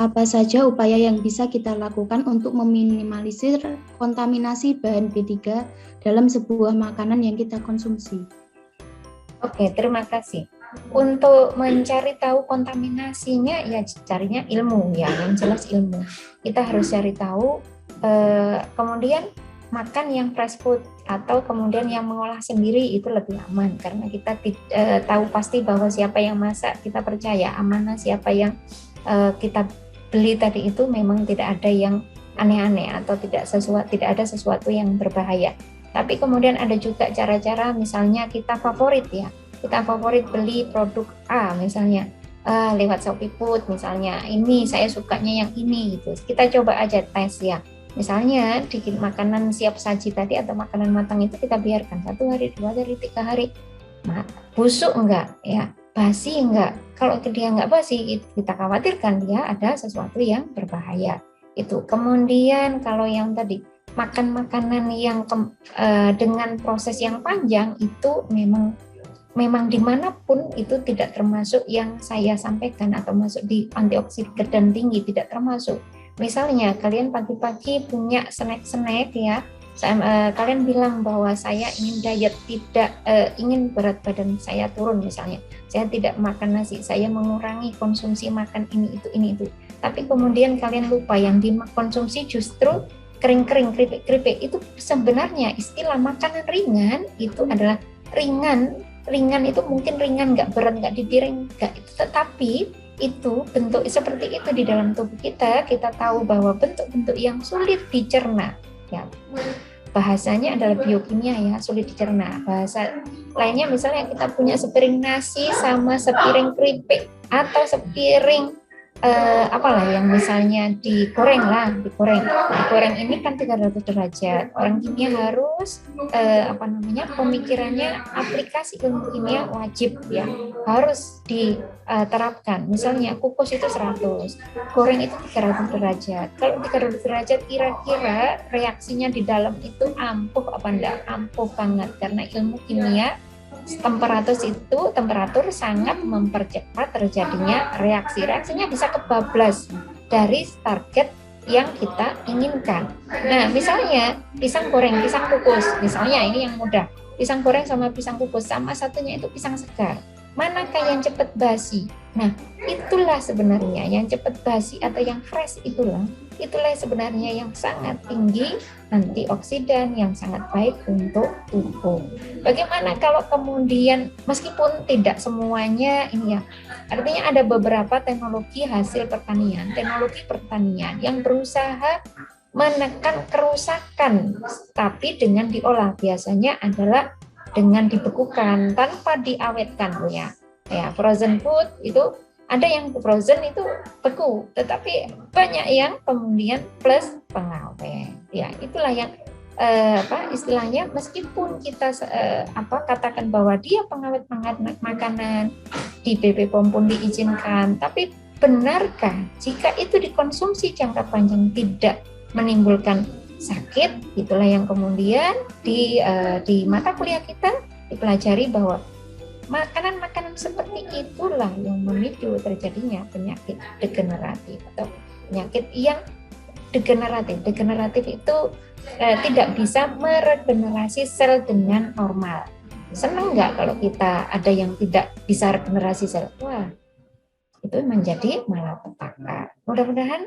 apa saja upaya yang bisa kita lakukan untuk meminimalisir kontaminasi bahan B3 dalam sebuah makanan yang kita konsumsi? Oke, terima kasih. Untuk mencari tahu kontaminasinya, ya carinya ilmu, ya, yang jelas ilmu. Kita harus cari tahu, kemudian makan yang fresh food atau kemudian yang mengolah sendiri itu lebih aman karena kita tahu pasti bahwa siapa yang masak kita percaya amanah, siapa yang kita beli tadi itu memang tidak ada yang aneh-aneh atau tidak ada sesuatu yang berbahaya. Tapi kemudian ada juga cara-cara, misalnya kita favorit beli produk A misalnya lewat Shopee Food misalnya, ini saya sukanya yang ini gitu. Kita coba aja tes ya. Misalnya di makanan siap saji tadi atau makanan matang itu kita biarkan 1 hari, 2 hari, 3 hari. Busuk enggak ya? Basi enggak? Kalau dia enggak basi, kita khawatirkan dia ada sesuatu yang berbahaya. Itu. Kemudian kalau yang tadi makan makanan yang dengan proses yang panjang itu memang dimanapun itu tidak termasuk yang saya sampaikan atau masuk di antioksidan tinggi, tidak termasuk. Misalnya kalian pagi-pagi punya snack ya, kalian bilang bahwa saya ingin diet, tidak ingin berat badan saya turun misalnya, saya tidak makan nasi, saya mengurangi konsumsi makan ini itu. Tapi kemudian kalian lupa yang dikonsumsi justru kering-kering, keripik. Itu sebenarnya istilah makanan ringan itu adalah ringan itu mungkin ringan, nggak berat, nggak dipiring, nggak, tetapi itu bentuk seperti itu di dalam tubuh kita tahu bahwa bentuk-bentuk yang sulit dicerna ya, bahasanya adalah biokimia ya, sulit dicerna. Bahasa lainnya misalnya kita punya sepiring nasi sama sepiring keripik atau sepiring apalah yang misalnya digoreng ini kan 300 derajat. Orang kimia harus pemikirannya, aplikasi ilmu kimia wajib ya, harus diterapkan. Misalnya kukus itu 100, goreng itu 300 derajat. Kalau 300 derajat kira-kira reaksinya di dalam itu ampuh apa enggak? Ampuh banget, karena ilmu kimia temperatur sangat mempercepat terjadinya reaksinya bisa kebablas dari target yang kita inginkan. Nah, misalnya pisang goreng, pisang kukus, misalnya ini yang mudah, pisang goreng sama pisang kukus, sama satunya itu pisang segar. Manakah yang cepat basi? Nah, itulah sebenarnya yang cepat basi atau yang fresh itulah sebenarnya yang sangat tinggi antioksidan yang sangat baik untuk tubuh. Bagaimana kalau kemudian meskipun tidak semuanya ini ya, artinya ada beberapa teknologi hasil pertanian, teknologi pertanian yang berusaha menekan kerusakan tapi dengan diolah, biasanya adalah dengan dibekukan tanpa diawetkan ya. Ya, frozen food itu ada yang frozen itu beku, tetapi banyak yang kemudian plus pengawet. Ya, itulah yang istilahnya meskipun kita katakan bahwa dia pengawet makanan di BP POM pun diizinkan, tapi benarkah jika itu dikonsumsi jangka panjang tidak menimbulkan sakit? Itulah yang kemudian di mata kuliah kita dipelajari bahwa makanan-makanan seperti itulah yang memicu terjadinya penyakit degeneratif atau penyakit yang degeneratif. Degeneratif itu tidak bisa meregenerasi sel dengan normal. Senang nggak kalau kita ada yang tidak bisa regenerasi sel? Wah, itu menjadi malapetaka. Mudah-mudahan